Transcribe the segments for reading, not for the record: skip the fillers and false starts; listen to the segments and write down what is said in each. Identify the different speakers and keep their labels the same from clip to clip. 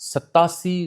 Speaker 1: 87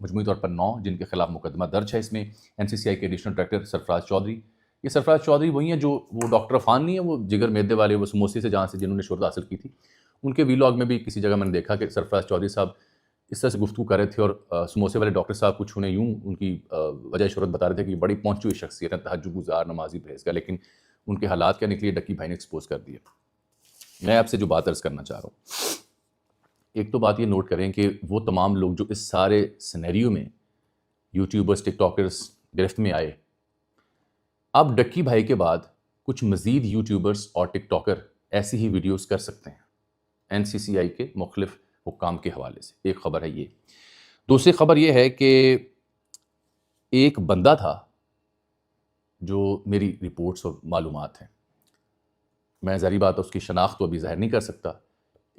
Speaker 1: مجموعی طور پر 9 جن کے خلاف مقدمہ درج ہے. اس میں NCCI کے ایڈیشنل ڈائریکٹر سرفراز چودھری. یہ سرفراز چودھری وہی ہیں جو وہ ڈاکٹر عفان نہیں ہے، وہ جگر میدے والے، وہ سموسے سے جنہوں نے شہرت حاصل کی تھی. ان کے ویلاگ میں بھی کسی جگہ میں نے دیکھا کہ سرفراز چودھری صاحب اس طرح سے گفتگو کر رہے تھے اور سموسے والے ڈاکٹر صاحب کچھ انہیں یوں ان کی وجہ شہرت بتا رہے تھے کہ یہ بڑی پہنچی ہوئی شخصیت ہے، تہجد گزار، نمازی، پرہیزگار، لیکن ان کے حالات کیا نکلے ڈکی بھائی نے ایکسپوز کر دیے. میں آپ سے جو بات عرض کرنا چاہ رہا ہوں، ایک تو بات یہ نوٹ کریں کہ وہ تمام لوگ جو اس سارے سینیریو میں یوٹیوبرز، ٹک ٹاکرز گرفت میں آئے، اب ڈکی بھائی کے بعد کچھ مزید یوٹیوبرز اور ٹک ٹاکر ایسی ہی ویڈیوز کر سکتے ہیں NCCI کے مختلف حکام کے حوالے سے. ایک خبر ہے یہ. دوسری خبر یہ ہے کہ ایک بندہ تھا جو میری رپورٹس اور معلومات ہیں، میں ظاہری بات ہے اس کی شناخت تو ابھی ظاہر نہیں کر سکتا.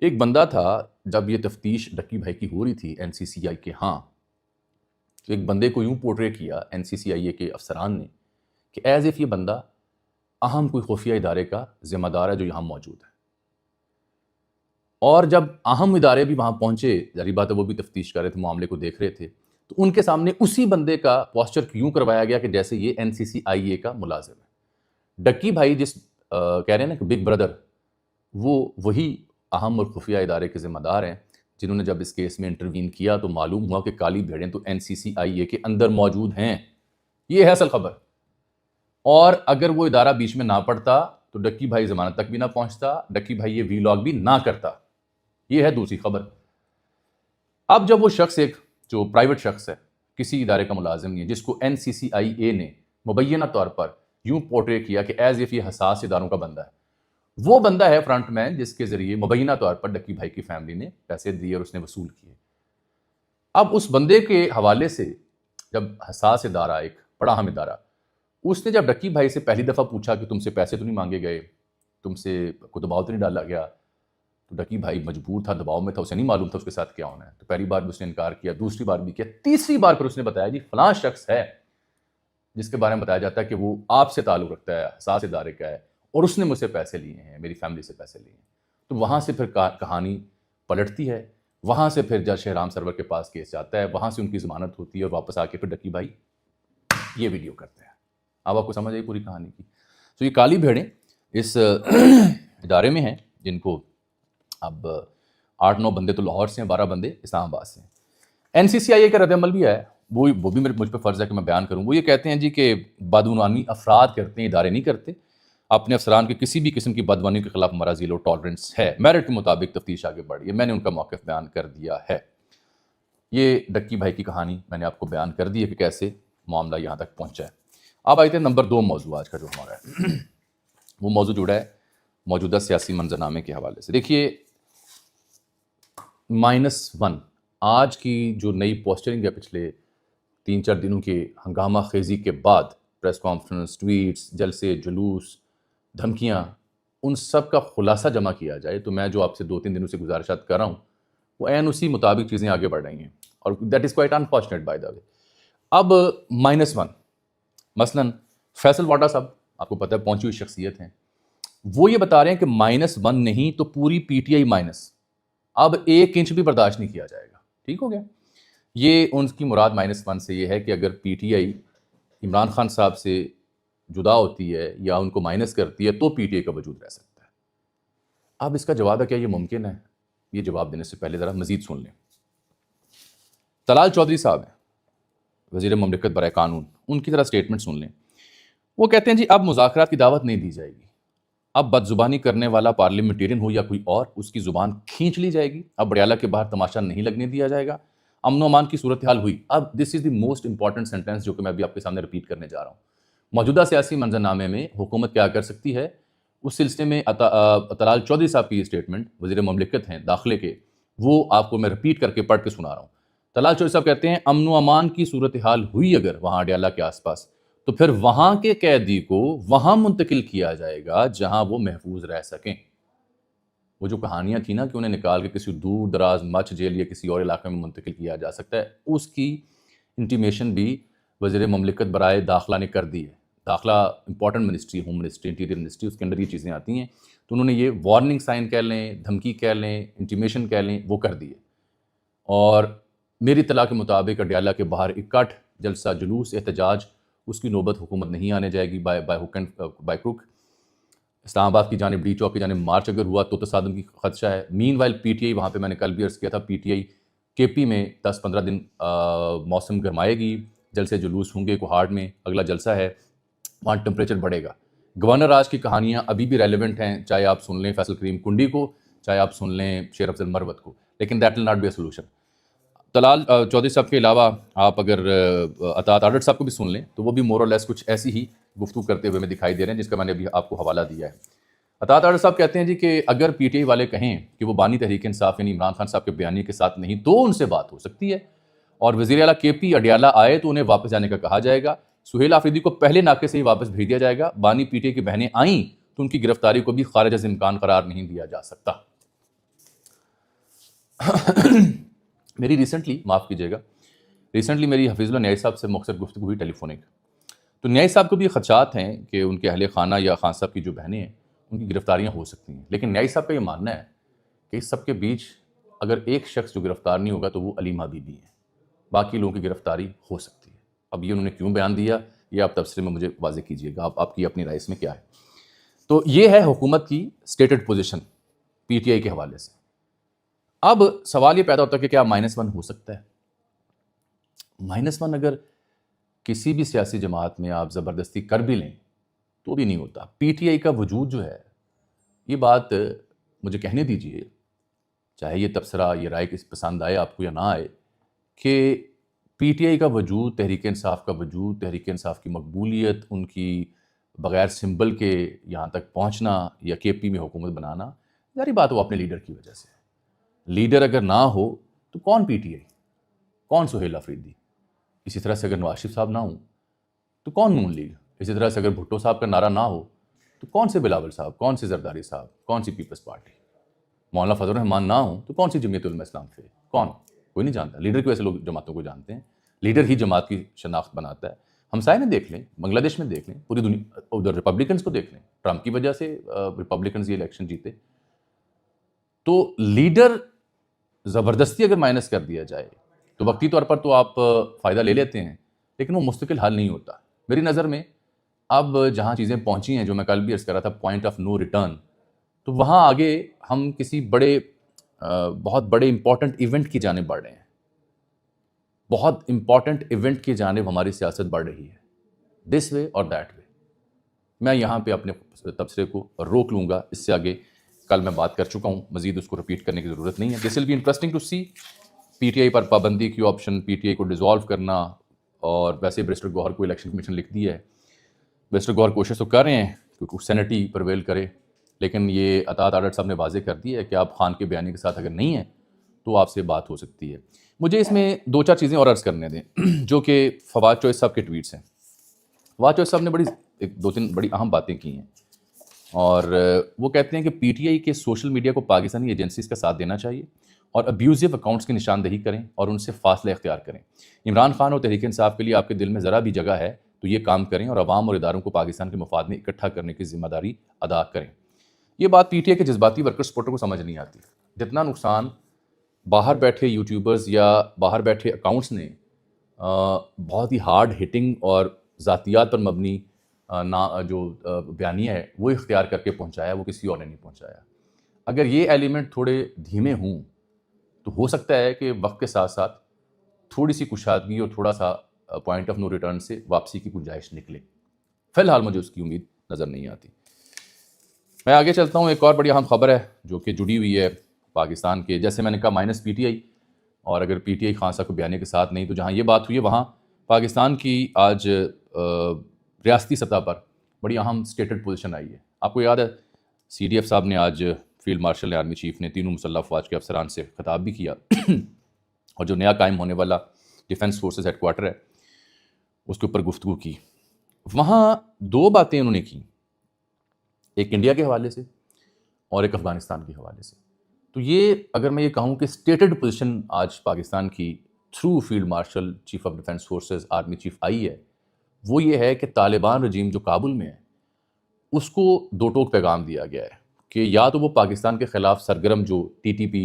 Speaker 1: ایک بندہ تھا جب یہ تفتیش ڈکی بھائی کی ہو رہی تھی NCCI کے ہاں، تو ایک بندے کو یوں پورٹرے کیا NCCI کے افسران نے کہ ایز اف یہ بندہ اہم کوئی خفیہ ادارے کا ذمہ دار ہے جو یہاں موجود ہے. اور جب اہم ادارے بھی وہاں پہنچے، ظاہری بات ہے وہ بھی تفتیش کر رہے تھے، معاملے کو دیکھ رہے تھے، تو ان کے سامنے اسی بندے کا پوسچر یوں کروایا گیا کہ جیسے یہ NCCI کا ملازم ہے. ڈکی بھائی جس کہہ رہے ہیں نا کہ بگ بردر، وہ وہی اہم اور خفیہ ادارے کے ذمہ دار ہیں جنہوں نے جب اس کیس میں انٹروین کیا تو معلوم ہوا کہ کالی بھیڑیں تو NCCI کے اندر موجود ہیں. یہ ہے اصل خبر. اور اگر وہ ادارہ بیچ میں نہ پڑتا تو ڈکی بھائی ضمانت تک بھی نہ پہنچتا، ڈکی بھائی یہ ویلاگ بھی نہ کرتا. یہ ہے دوسری خبر. اب جب وہ شخص ایک جو پرائیویٹ شخص ہے، کسی ادارے کا ملازم نہیں ہے، جس کو NCCI نے مبینہ طور پر یوں پورٹرے کیا کہ ایز اف یہ حساس اداروں کا بندہ ہے، وہ بندہ ہے فرنٹ مین جس کے ذریعے مبینہ طور پر ڈکی بھائی کی فیملی نے پیسے دیے اور اس نے وصول کیے. اب اس بندے کے حوالے سے جب حساس ادارہ، ایک بڑا اہم ادارہ، اس نے جب ڈکی بھائی سے پہلی دفعہ پوچھا کہ تم سے پیسے تو نہیں مانگے گئے، تم سے کوئی دباؤ تو نہیں ڈالا گیا، تو ڈکی بھائی مجبور تھا، دباؤ میں تھا، اسے نہیں معلوم تھا اس کے ساتھ کیا ہونا ہے. تو پہلی بار بھی اس نے انکار کیا، دوسری بار بھی کیا، تیسری بار پھر اس نے بتایا جی فلاں شخص ہے جس کے بارے میں بتایا جاتا ہے کہ وہ آپ سے تعلق رکھتا ہے، حساس ادارے کا ہے، اور اس نے مجھ سے پیسے لیے ہیں، میری فیملی سے پیسے لیے ہیں. تو وہاں سے پھر کہانی پلٹتی ہے، وہاں سے پھر جج شہرام سرور کے پاس کیس جاتا ہے، وہاں سے ان کی ضمانت ہوتی ہے اور واپس آ کے پھر ڈکی بھائی یہ ویڈیو کرتے ہیں. اب آپ کو سمجھ آئی پوری کہانی کی. تو یہ کالی بھیڑیں اس ادارے میں ہیں جن کو اب 8-9 بندے تو لاہور سے ہیں، 12 بندے اسلام آباد سے ہیں. NCCI کا رد عمل بھی ہے، وہ بھی مجھ پہ فرض ہے کہ میں بیان کروں. وہ یہ کہتے ہیں جی کہ بدعنوانی افراد کرتے ہیں، ادارے نہیں کرتے. اپنے افسران کے کسی بھی قسم کی بدعنوانی کے خلاف ہمارا زیرو ٹالرنس ہے. میرٹ کے مطابق تفتیش آگے بڑھی ہے. میں نے ان کا موقف بیان کر دیا ہے. یہ ڈکی بھائی کی کہانی میں نے آپ کو بیان کر دی ہے کہ کیسے معاملہ یہاں تک پہنچا ہے. اب آئے تھے نمبر 2 موضوع آج کا جو ہمارا ہے. وہ موضوع جڑا ہے موجودہ سیاسی منظرنامے کے حوالے سے. دیکھیے -1 آج کی جو نئی پوسچرنگ ہے پچھلے 3-4 دنوں کے ہنگامہ خیزی کے بعد، پریس کانفرنس، ٹویٹس، جلسے، جلوس، دھمکیاں، ان سب کا خلاصہ جمع کیا جائے تو میں جو آپ سے 2-3 دنوں سے گزارشات کر رہا ہوں وہ عین اسی مطابق چیزیں آگے بڑھ رہی ہیں، اور that is quite unfortunate by the way. اب -1 مثلاً فیصل واٹا صاحب، آپ کو پتہ ہے پہنچی ہوئی شخصیت ہیں، وہ یہ بتا رہے ہیں کہ -1 نہیں تو پوری PTI مائنس، اب 1 انچ بھی برداشت نہیں کیا جائے گا. ٹھیک ہو گیا. یہ ان کی مراد -1 سے یہ ہے کہ اگر PTI عمران خان صاحب سے جدا ہوتی ہے یا ان کو مائنس کرتی ہے تو PTI کا وجود رہ سکتا ہے. اب اس کا جواب ہے کیا یہ ممکن ہے؟ یہ جواب دینے سے پہلے ذرا مزید سن لیں. طلال چودھری صاحب ہیں وزیر مملکت برائے قانون، ان کی ذرا سٹیٹمنٹ سن لیں. وہ کہتے ہیں جی اب مذاکرات کی دعوت نہیں دی جائے گی، اب بد زبانی کرنے والا پارلیمنٹیرین ہو یا کوئی اور، اس کی زبان کھینچ لی جائے گی، اب بڑیالہ کے باہر تماشا نہیں لگنے دیا جائے گا. امن و امان کی صورتحال ہوئی. اب دس از دی موسٹ امپورٹنٹ سینٹینس جو کہ میں ابھی آپ کے سامنے ریپیٹ کرنے جا رہا ہوں. موجودہ سیاسی منظرنامے میں حکومت کیا کر سکتی ہے، اس سلسلے میں طلال چودھری صاحب کی یہ اسٹیٹمنٹ، وزیر مملکت ہیں داخلے کے، وہ آپ کو میں ریپیٹ کر کے پڑھ کے سنا رہا ہوں. طلال چودھری صاحب کہتے ہیں امن و امان کی صورتحال ہوئی اگر وہاں اڈیالہ کے آس پاس، تو پھر وہاں کے قیدی کو وہاں منتقل کیا جائے گا جہاں وہ محفوظ رہ سکیں. وہ جو کہانیاں تھیں نا کہ انہیں نکال کے کسی دور دراز مچ جیل یا کسی اور علاقے میں منتقل کیا جا سکتا ہے، اس کی انٹیمیشن بھی وزیر مملکت برائے داخلہ نے کر دی ہے. داخلہ important ministry, home ministry, interior ministry, اس کے اندر یہ چیزیں آتی ہیں. تو انہوں نے یہ وارننگ سائن کہہ لیں، دھمکی کہہ لیں، انٹیمیشن کہہ لیں، وہ کر دی ہے. اور میری اطلاع کے مطابق اڈیالہ کے باہر اکٹھ جلسہ جلوس احتجاج اس کی نوبت حکومت نہیں آنے جائے گی by hook and by crook. Islamabad کی جانب ڈی چوک کی جانب مارچ اگر ہوا تو تصادم کی خدشہ ہے. مین وائل پی ٹی آئی وہاں پہ میں نے کل بھی عرض کیا تھا پی ٹی آئی کے پی میں 10-15 دن موسم گرمائے گی, جلسے جلوس ہوں گے. کوہاڑ میں اگلا جلسہ ہے, وہاں ٹمپریچر بڑھے گا. گورنر راج کی کہانیاں ابھی بھی ریلیونٹ ہیں, چاہے آپ سن لیں فیصل کریم کنڈی کو, چاہے آپ سن لیں شیر افضل مروت کو, لیکن that will not be a solution. Talal Chaudhry صاحب کے علاوہ آپ اگر اطاعت آڈر صاحب کو بھی سن لیں تو وہ بھی مور اور لیس کچھ ایسی ہی گفتگو کرتے ہوئے میں دکھائی دے رہے ہیں, جس کا میں نے ابھی آپ کو حوالہ دیا ہے. اطاعت آڈر صاحب کہتے ہیں جی کہ اگر پی ٹی آئی والے کہیں کہ وہ بانی تحریک انصاف یعنی عمران خان صاحب کے بیانیے کے ساتھ نہیں تو ان سے بات ہو سکتی ہے, اور وزیر اعلیٰ کے پی اڈیالہ آئے تو انہیں واپس جانے کا کہا جائے گا. سہیل آفریدی کو پہلے ناکے سے ہی واپس بھیج دیا جائے گا. بانی پی ٹی آئی کی بہنیں آئیں تو ان کی گرفتاری کو بھی خارج از امکان قرار نہیں دیا جا سکتا. میری ریسنٹلی میری حفیظ اللہ نیائی صاحب سے مختصر گفتگو ہوئی ٹیلی فونک. تو نیائی صاحب کو بھی خدشات ہیں کہ ان کے اہل خانہ یا خان صاحب کی جو بہنیں ہیں ان کی گرفتاریاں ہو سکتی ہیں, لیکن نیائی صاحب کا یہ ماننا ہے کہ اس سب کے بیچ اگر ایک شخص جو گرفتار نہیں ہوگا تو وہ علیمہ بی بی ہیں, باقی لوگوں کی گرفتاری ہو سکتی ہے. اب یہ انہوں نے کیوں بیان دیا یہ آپ تبصرے میں مجھے واضح کیجیے گا, آپ کی اپنی رائے اس میں کیا ہے. تو یہ ہے حکومت کی اسٹیٹڈ پوزیشن پی ٹی آئی کے حوالے سے. اب سوال یہ پیدا ہوتا ہے کہ کیا -1 ہو سکتا ہے؟ -1 اگر کسی بھی سیاسی جماعت میں آپ زبردستی کر بھی لیں تو بھی نہیں ہوتا. پی ٹی آئی کا وجود جو ہے, یہ بات مجھے کہنے دیجئے, چاہے یہ تبصرہ یہ رائے کس پسند آئے آپ کو یا نہ آئے, کہ پی ٹی آئی کا وجود, تحریک انصاف کا وجود, تحریک انصاف کی مقبولیت, ان کی بغیر سمبل کے یہاں تک پہنچنا یا کے پی میں حکومت بنانا, ظاہری بات وہ اپنے لیڈر کی وجہ سے. لیڈر اگر نہ ہو تو کون پی ٹی آئی, کون سہیل آفریدی؟ اسی طرح سے اگر نواز شریف صاحب نہ ہوں تو کون نون لیگ؟ اسی طرح سے اگر بھٹو صاحب کا نعرہ نہ ہو تو کون سے بلاول صاحب, کون سے زرداری صاحب, کون سی پیپلز پارٹی؟ مولانا فضل الرحمان نہ ہوں تو کون سی جمعیت علماء اسلام سے, کون؟ کوئی نہیں جانتا. لیڈر کی وجہ سے لوگ جماعتوں کو جانتے ہیں, لیڈر ہی جماعت کی شناخت بناتا ہے. ہمسائے میں دیکھ لیں, بنگلہ دیش میں دیکھ لیں, پوری دنیا, ادھر ریپبلکنس کو دیکھ لیں, ٹرمپ کی وجہ سے ریپبلکنز یہ الیکشن جیتے. تو لیڈر زبردستی اگر مائنس کر دیا جائے تو وقتی طور پر تو آپ فائدہ لے لیتے ہیں, لیکن وہ مستقل حل نہیں ہوتا. میری نظر میں اب جہاں چیزیں پہنچی ہیں, جو میں کل بھی عرض کر رہا تھا, پوائنٹ آف نو ریٹرن, تو وہاں آگے ہم کسی بہت بڑے امپورٹنٹ ایونٹ کی جانب بڑھ رہے ہیں. بہت امپورٹنٹ ایونٹ کی جانب ہماری سیاست بڑھ رہی ہے, دس وے اور دیٹ وے. میں یہاں پہ اپنے تبصرے کو روک لوں گا, اس سے آگے کل میں بات کر چکا ہوں, مزید اس کو رپیٹ کرنے کی ضرورت نہیں ہے. This will be interesting to see. P T I پر پابندی کی آپشن, پی ٹی آئی کو ڈیزالو کرنا, اور ویسے بیرسٹر گوہر کو الیکشن کمیشن لکھ دی ہے. بیرسٹر گوہر کوشش تو کر رہے ہیں کہ سینٹی پرویل کرے, لیکن یہ اطاعت آڈر صاحب نے واضح کر دی ہے کہ آپ خان کے بیانی کے ساتھ اگر نہیں ہیں تو آپ سے بات ہو سکتی ہے. مجھے اس میں 2-4 چیزیں اور عرض کرنے دیں جو کہ فواد چوہدری صاحب کے ٹویٹس ہیں. فواد چوہدری صاحب نے 2-3 بڑی اہم باتیں کی ہیں, اور وہ کہتے ہیں کہ پی ٹی آئی کے سوشل میڈیا کو پاکستانی ایجنسیز کا ساتھ دینا چاہیے اور ابیوزو اکاؤنٹس کی نشاندہی کریں اور ان سے فاصلہ اختیار کریں. عمران خان اور تحریک انصاف کے لیے آپ کے دل میں ذرا بھی جگہ ہے تو یہ کام کریں اور عوام اور اداروں کو پاکستان کے مفاد میں اکٹھا کرنے کی ذمہ داری ادا کریں. یہ بات پی ٹی آئی کے جذباتی ورکر سپورٹر کو سمجھ نہیں آتی. جتنا نقصان باہر بیٹھے یوٹیوبرز یا باہر بیٹھے اکاؤنٹس نے بہت ہی ہارڈ ہٹنگ اور ذاتیات پر مبنی جو بیانیہ ہے وہ اختیار کر کے پہنچایا, وہ کسی اور نے نہیں پہنچایا. اگر یہ ایلیمنٹ تھوڑے دھیمے ہوں تو ہو سکتا ہے کہ وقت کے ساتھ ساتھ تھوڑی سی کشادگی اور تھوڑا سا پوائنٹ آف نو ریٹرن سے واپسی کی گنجائش نکلے. فی الحال مجھے اس کی امید نظر نہیں آتی. میں آگے چلتا ہوں. ایک اور بڑی اہم خبر ہے جو کہ جڑی ہوئی ہے پاکستان کے, جیسے میں نے کہا پی ٹی آئی, اور اگر پی ٹی آئی خان صاحب کو بیانے کے ساتھ نہیں تو جہاں یہ بات ہوئی ہے وہاں پاکستان کی آج ریاستی سطح پر بڑی اہم اسٹیٹڈ پوزیشن آئی ہے. آپ کو یاد ہے سی ڈی ایف صاحب نے آج فیلڈ مارشل آرمی چیف نے تینوں مسلح افواج کے افسران سے خطاب بھی کیا, اور جو نیا قائم ہونے والا ڈیفنس فورسز ہیڈ کوارٹر ہے اس کے اوپر گفتگو کی. وہاں 2 باتیں انہوں نے کی, ایک انڈیا کے حوالے سے اور ایک افغانستان کے حوالے سے. تو یہ اگر میں یہ کہوں کہ اسٹیٹڈ پوزیشن آج پاکستان کی through field marshal chief of defence forces army chief آئی ہے, وہ یہ ہے کہ طالبان رجیم جو کابل میں ہے اس کو 2 ٹوک پیغام دیا گیا ہے کہ یا تو وہ پاکستان کے خلاف سرگرم جو ٹی ٹی پی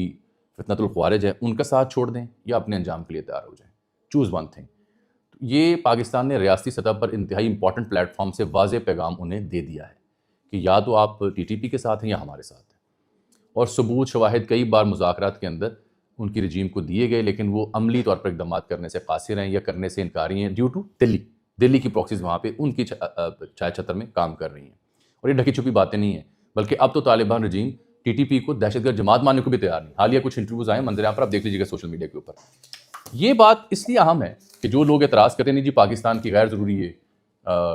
Speaker 1: فتنۃ الخوارج ہے ان کا ساتھ چھوڑ دیں یا اپنے انجام کے لیے تیار ہو جائیں. Choose one thing. یہ پاکستان نے ریاستی سطح پر انتہائی امپورٹنٹ پلیٹ فارم سے واضح پیغام انہیں دے دیا ہے کہ یا تو آپ ٹی ٹی پی کے ساتھ ہیں یا ہمارے ساتھ ہیں. اور ثبوت شواہد کئی بار مذاکرات کے اندر ان کی رجیم کو دیے گئے، لیکن وہ عملی طور پر اقدامات کرنے سے قاصر ہیں یا کرنے سے انکاری ہیں ڈیو ٹو دلی کی پراکسیز وہاں پہ ان کی چائے چھتر میں کام کر رہی ہیں. اور یہ ڈھکی چھپی باتیں نہیں ہیں، بلکہ اب تو طالبان رجیم ٹی ٹی پی کو دہشت گرد جماعت ماننے کو بھی تیار نہیں. حالیہ کچھ انٹرویوز آئے منظر عام پر، آپ دیکھ لیجیے گا سوشل میڈیا کے اوپر. یہ بات اس لیے اہم ہے کہ جو لوگ اعتراض کرتے ہیں نہیں جی پاکستان کی غیر ضروری یہ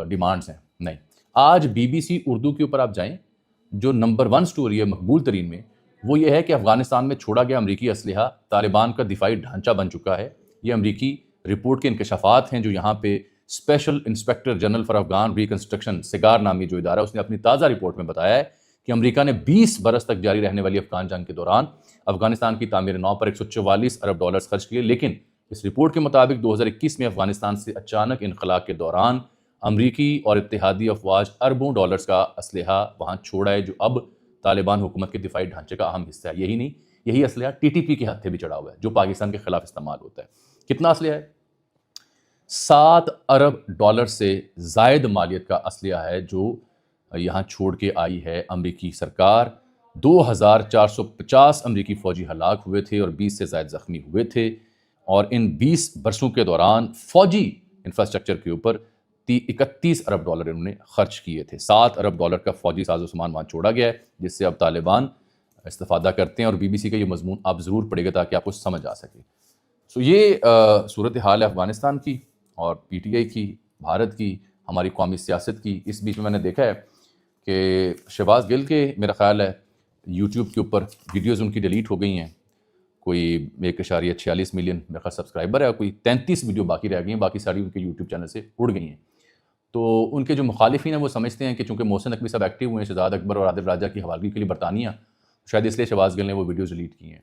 Speaker 1: ڈیمانڈز ہیں، نہیں. آج بی بی سی اردو کے اوپر آپ جائیں، جو نمبر 1 سٹوری ہے مقبول ترین میں، وہ یہ ہے کہ افغانستان میں چھوڑا گیا امریکی اسلحہ طالبان کا دفاعی ڈھانچہ بن چکا ہے. یہ امریکی رپورٹ کے انکشافات ہیں جو یہاں پہ special inspector general for Afghan reconstruction SIGAR نامی جو ادارہ اس نے اپنی تازہ رپورٹ میں بتایا ہے کہ امریکہ نے 20 برس تک جاری رہنے والی افغان جنگ کے دوران افغانستان کی تعمیر نو پر 144 ارب ڈالرز خرچ کیے. لیکن اس رپورٹ کے مطابق 2021 میں افغانستان سے اچانک انخلا کے دوران امریکی اور اتحادی افواج اربوں ڈالرز کا اسلحہ وہاں چھوڑا ہے جو اب طالبان حکومت کے دفاعی ڈھانچے کا اہم حصہ ہے. یہی نہیں، یہی اسلحہ ٹی ٹی پی کے ہتھے بھی چڑھا ہوا ہے جو پاکستان کے خلاف استعمال ہوتا ہے. کتنا اسلحہ ہے؟ 7 ارب ڈالر سے زائد مالیت کا اسلحہ ہے جو یہاں چھوڑ کے آئی ہے امریکی سرکار. 2450 امریکی فوجی ہلاک ہوئے تھے اور 20 سے زائد زخمی ہوئے تھے، اور ان 20 برسوں کے دوران فوجی انفراسٹرکچر کے اوپر 31 ارب ڈالر انہوں نے خرچ کیے تھے. 7 ارب ڈالر کا فوجی ساز و سامان وہاں چھوڑا گیا ہے جس سے اب طالبان استفادہ کرتے ہیں. اور بی بی سی کا یہ مضمون آپ ضرور پڑھے گا تاکہ آپ کو سمجھ آ سکے. سو یہ صورتحال ہے افغانستان کی اور پی ٹی آئی کی، بھارت کی، ہماری قومی سیاست کی. اس بیچ میں نے دیکھا ہے کہ شہباز گل کے میرا خیال ہے یوٹیوب کے اوپر ویڈیوز ان کی ڈیلیٹ ہو گئی ہیں. کوئی 1.46 ملین میرا خیال سبسکرائبر ہے، کوئی 33 ویڈیو باقی رہ گئی ہیں، باقی ساری ان کے یوٹیوب چینل سے اڑ گئی ہیں. تو ان کے جو مخالفین ہیں وہ سمجھتے ہیں کہ چونکہ محسن نقوی صاحب ایکٹیو ہوئے ہیں شہزاد اکبر اور عادل راجہ کی حوالگی کے لیے برطانیہ، شاید اس لیے شہباز گل نے وہ ویڈیوز ڈیلیٹ کی ہیں.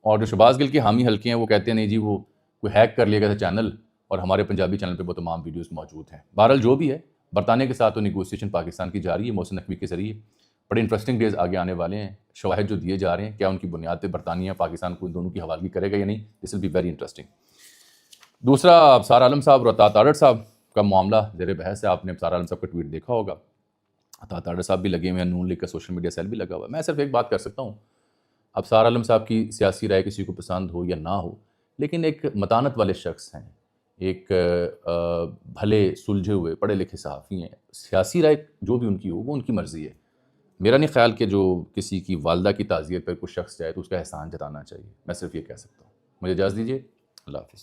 Speaker 1: اور جو شہباز گل کے حامی حلقے ہیں وہ کہتے ہیں نہیں جی وہ کوئی ہیک کر لیا گیا تھا چینل، اور ہمارے پنجابی چینل پہ وہ تمام ویڈیوز موجود ہیں. بہرحال جو بھی ہے، برطانیہ کے ساتھ تو نیگوسیشن پاکستان کی جاری ہے محسن نقوی کے ذریعے. بڑے انٹرسٹنگ ڈیز آگے آنے والے ہیں. شواہد جو دیے جا رہے ہیں کیا ان کی بنیاد پہ برطانیہ پاکستان کو ان دونوں کی حوالگی کرے گا یا نہیں، دس ول بی ویری انٹرسٹنگ. دوسرا ابصار عالم صاحب اور عطا تارڑ صاحب کا معاملہ زیر بحث ہے. آپ نے ابصار عالم صاحب کا ٹویٹ دیکھا ہوگا. عطا تارڑ صاحب بھی لگے ہوئے ہیں، نون لیگ کا سوشل میڈیا سیل بھی لگا ہوا ہے. میں صرف ایک بات کر سکتا ہوں، ابصار عالم صاحب کی سیاسی رائے کسی کو پسند ہو یا نہ ہو، لیکن ایک متانت والے شخص ہیں، ایک بھلے سلجھے ہوئے پڑھے لکھے صحافی ہیں. سیاسی رائے جو بھی ان کی ہو وہ ان کی مرضی ہے. میرا نہیں خیال کہ جو کسی کی والدہ کی تعزیت پر کوئی شخص جائے تو اس کا احسان جتانا چاہیے. میں صرف یہ کہہ سکتا ہوں. مجھے اجازت دیجیے. اللہ حافظ.